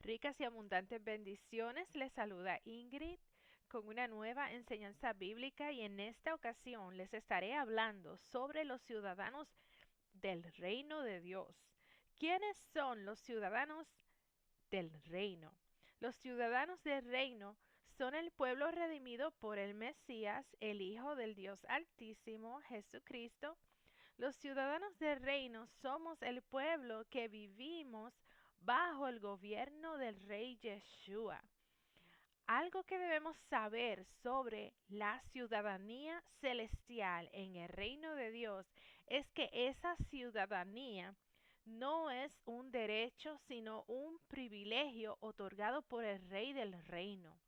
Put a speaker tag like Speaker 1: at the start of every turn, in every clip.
Speaker 1: Ricas y abundantes bendiciones. Les saluda Ingrid con una nueva enseñanza bíblica y en esta ocasión les estaré hablando sobre los ciudadanos del reino de Dios. ¿Quiénes son los ciudadanos del reino? Los ciudadanos del reino son el pueblo redimido por el Mesías, el Hijo del Dios Altísimo, Jesucristo. Los ciudadanos del reino somos el pueblo que vivimos bajo el gobierno del rey Yeshua. Algo que debemos saber sobre la ciudadanía celestial en el reino de Dios es que esa ciudadanía no es un derecho, sino un privilegio otorgado por el rey del reino.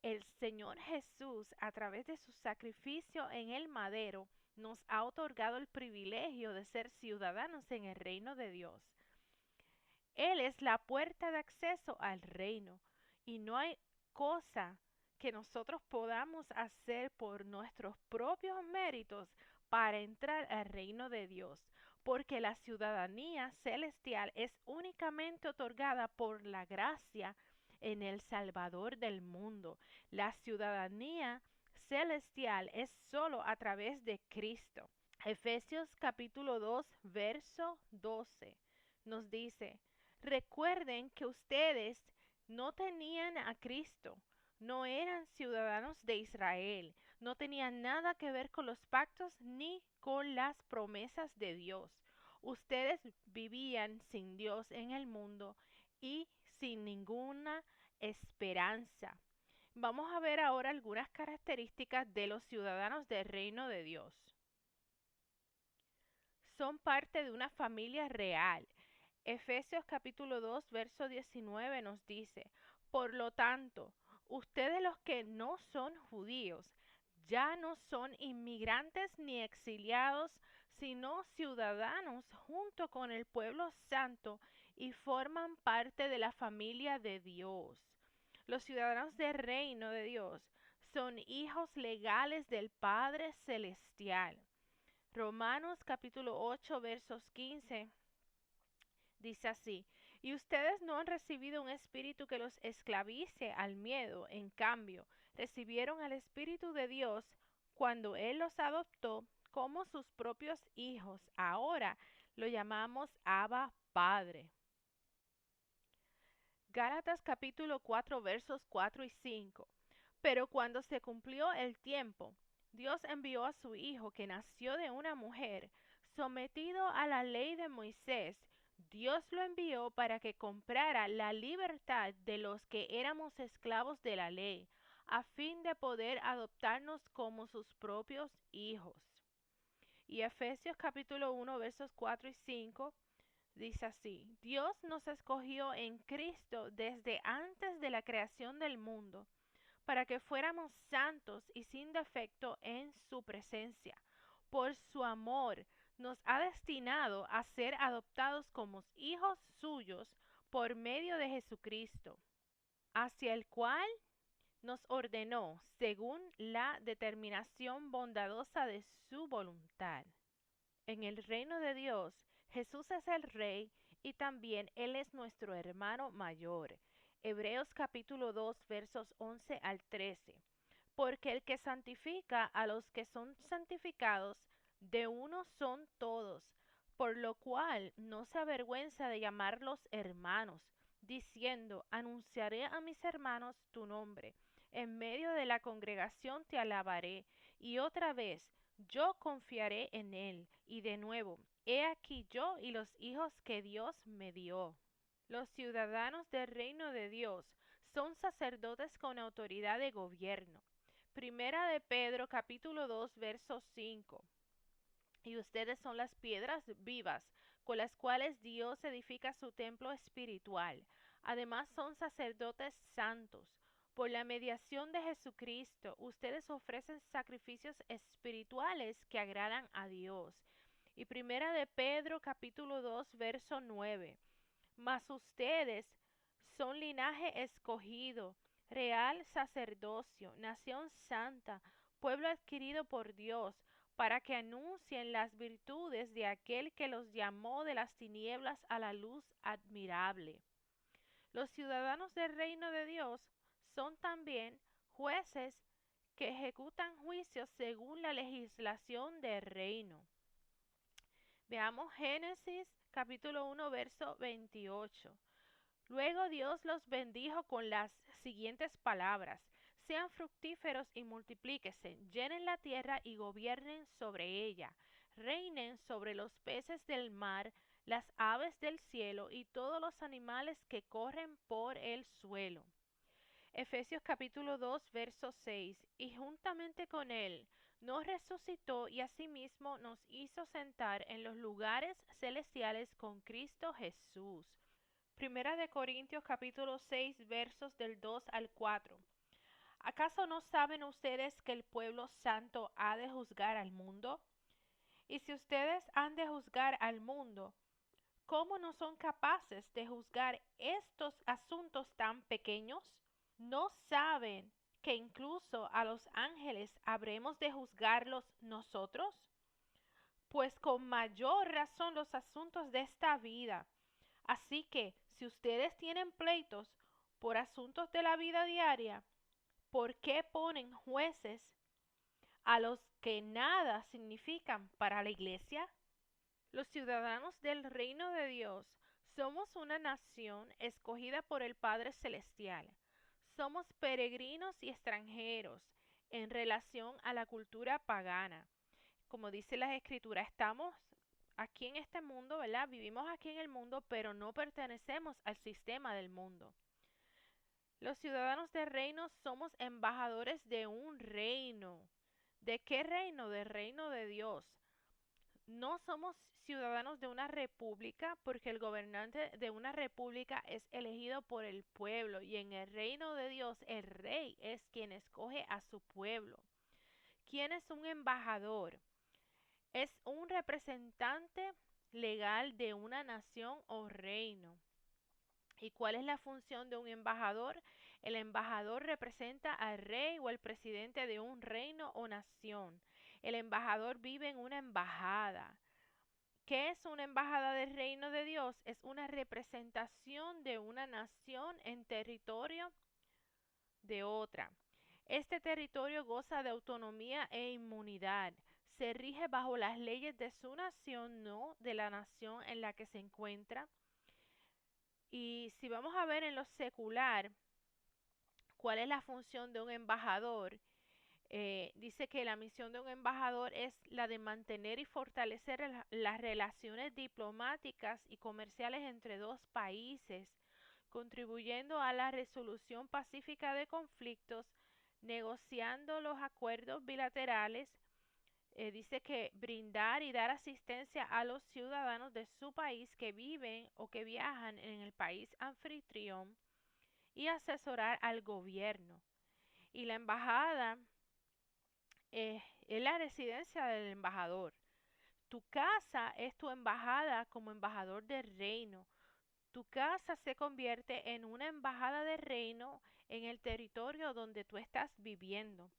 Speaker 1: El Señor Jesús, a través de su sacrificio en el madero, nos ha otorgado el privilegio de ser ciudadanos en el reino de Dios. Él es la puerta de acceso al reino y no hay cosa que nosotros podamos hacer por nuestros propios méritos para entrar al reino de Dios, porque la ciudadanía celestial es únicamente otorgada por la gracia en el Salvador del mundo. La ciudadanía celestial es solo a través de Cristo. Efesios capítulo 2, verso 12 nos dice: recuerden que ustedes no tenían a Cristo, no eran ciudadanos de Israel, no tenían nada que ver con los pactos ni con las promesas de Dios. Ustedes vivían sin Dios en el mundo y sin ninguna esperanza. Vamos a ver ahora algunas características de los ciudadanos del reino de Dios. Son parte de una familia real. Efesios capítulo 2, verso 19 nos dice: por lo tanto, ustedes los que no son judíos, ya no son inmigrantes ni exiliados, sino ciudadanos junto con el pueblo santo y forman parte de la familia de Dios. Los ciudadanos del reino de Dios son hijos legales del Padre Celestial. Romanos capítulo 8, versos 15 dice así: y ustedes no han recibido un espíritu que los esclavice al miedo, en cambio, recibieron al Espíritu de Dios cuando Él los adoptó como sus propios hijos. Ahora lo llamamos Abba Padre. Gálatas capítulo 4 versos 4 y 5. Pero cuando se cumplió el tiempo, Dios envió a su Hijo, que nació de una mujer, sometido a la ley de Moisés. Dios lo envió para que comprara la libertad de los que éramos esclavos de la ley, a fin de poder adoptarnos como sus propios hijos. Y Efesios capítulo 1 versos 4 y 5 dice así: Dios nos escogió en Cristo desde antes de la creación del mundo, para que fuéramos santos y sin defecto en su presencia. Por su amor nos ha destinado a ser adoptados como hijos suyos por medio de Jesucristo, hacia el cual nos ordenó según la determinación bondadosa de su voluntad. En el reino de Dios, Jesús es el Rey y también Él es nuestro hermano mayor. Hebreos capítulo 2 versos 11 al 13. Porque el que santifica a los que son santificados, de uno son todos, por lo cual no se avergüenza de llamarlos hermanos, diciendo: anunciaré a mis hermanos tu nombre, en medio de la congregación te alabaré. Y otra vez: yo confiaré en él. Y de nuevo: he aquí yo y los hijos que Dios me dio. Los ciudadanos del reino de Dios son sacerdotes con autoridad de gobierno. Primera de Pedro capítulo 2 verso 5. Y ustedes son las piedras vivas con las cuales Dios edifica su templo espiritual. Además son sacerdotes santos. Por la mediación de Jesucristo, ustedes ofrecen sacrificios espirituales que agradan a Dios. Y Primera de Pedro capítulo 2 verso 9. Mas ustedes son linaje escogido, real sacerdocio, nación santa, pueblo adquirido por Dios, para que anuncien las virtudes de aquel que los llamó de las tinieblas a la luz admirable. Los ciudadanos del reino de Dios son también jueces que ejecutan juicios según la legislación del reino. Veamos Génesis capítulo 1, verso 28. Luego Dios los bendijo con las siguientes palabras: sean fructíferos y multiplíquense, llenen la tierra y gobiernen sobre ella, reinen sobre los peces del mar, las aves del cielo y todos los animales que corren por el suelo. Efesios capítulo 2, verso 6. Y juntamente con él nos resucitó y asimismo nos hizo sentar en los lugares celestiales con Cristo Jesús. Primera de Corintios capítulo 6 versos del 2 al 4. ¿Acaso no saben ustedes que el pueblo santo ha de juzgar al mundo? Y si ustedes han de juzgar al mundo, ¿cómo no son capaces de juzgar estos asuntos tan pequeños? ¿No saben que incluso a los ángeles habremos de juzgarlos nosotros? Pues con mayor razón los asuntos de esta vida. Así que si ustedes tienen pleitos por asuntos de la vida diaria, ¿por qué ponen jueces a los que nada significan para la iglesia? Los ciudadanos del reino de Dios somos una nación escogida por el Padre Celestial. Somos peregrinos y extranjeros en relación a la cultura pagana. Como dice la Escritura, estamos aquí en este mundo, ¿verdad? Vivimos aquí en el mundo, pero no pertenecemos al sistema del mundo. Los ciudadanos del reino somos embajadores de un reino. ¿De qué reino? Del reino de Dios. No somos ciudadanos de una república porque el gobernante de una república es elegido por el pueblo y en el reino de Dios el rey es quien escoge a su pueblo. ¿Quién es un embajador? Es un representante legal de una nación o reino. ¿Y cuál es la función de un embajador? El embajador representa al rey o al presidente de un reino o nación. El embajador vive en una embajada. ¿Qué es una embajada del reino de Dios? Es una representación de una nación en territorio de otra. Este territorio goza de autonomía e inmunidad. Se rige bajo las leyes de su nación, no de la nación en la que se encuentra. Y si vamos a ver en lo secular, ¿cuál es la función de un embajador? Dice que la misión de un embajador es la de mantener y fortalecer las relaciones diplomáticas y comerciales entre dos países, contribuyendo a la resolución pacífica de conflictos, negociando los acuerdos bilaterales. Dice que brindar y dar asistencia a los ciudadanos de su país que viven o que viajan en el país anfitrión y asesorar al gobierno. Y la embajada es la residencia del embajador. Tu casa es tu embajada como embajador del reino. Tu casa se convierte en una embajada del reino en el territorio donde tú estás viviendo.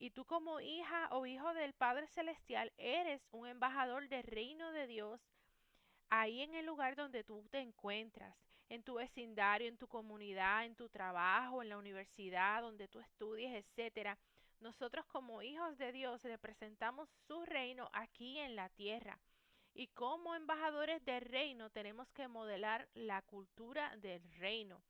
Speaker 1: Y tú como hija o hijo del Padre Celestial eres un embajador del reino de Dios ahí en el lugar donde tú te encuentras, en tu vecindario, en tu comunidad, en tu trabajo, en la universidad, donde tú estudies, etcétera. Nosotros como hijos de Dios representamos su reino aquí en la tierra. Y como embajadores del reino tenemos que modelar la cultura del reino.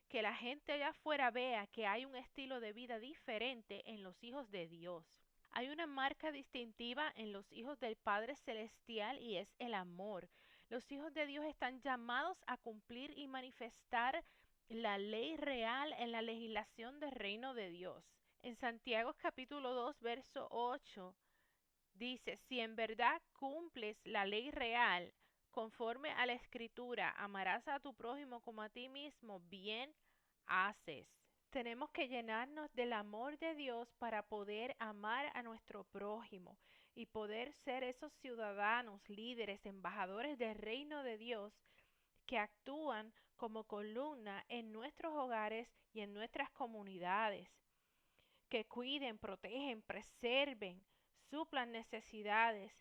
Speaker 1: Que la gente allá afuera vea que hay un estilo de vida diferente en los hijos de Dios. Hay una marca distintiva en los hijos del Padre Celestial y es el amor. Los hijos de Dios están llamados a cumplir y manifestar la ley real en la legislación del reino de Dios. En Santiago capítulo 2, verso 8 dice, si en verdad cumples la ley real, conforme a la escritura, amarás a tu prójimo como a ti mismo, bien haces. Tenemos que llenarnos del amor de Dios para poder amar a nuestro prójimo y poder ser esos ciudadanos, líderes, embajadores del reino de Dios que actúan como columna en nuestros hogares y en nuestras comunidades, que cuiden, protegen, preserven, suplan necesidades,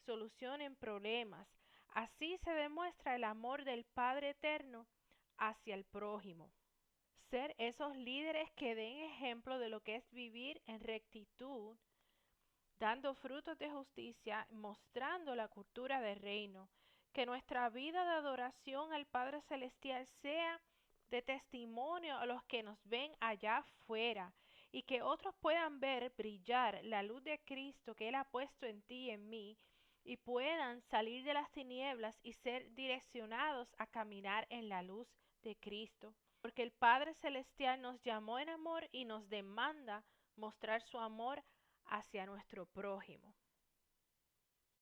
Speaker 1: solucionen problemas. Así se demuestra el amor del Padre Eterno hacia el prójimo. Ser esos líderes que den ejemplo de lo que es vivir en rectitud, dando frutos de justicia, mostrando la cultura del reino. Que nuestra vida de adoración al Padre Celestial sea de testimonio a los que nos ven allá afuera y que otros puedan ver brillar la luz de Cristo que Él ha puesto en ti y en mí y puedan salir de las tinieblas y ser direccionados a caminar en la luz de Cristo. Porque el Padre Celestial nos llamó en amor y nos demanda mostrar su amor hacia nuestro prójimo.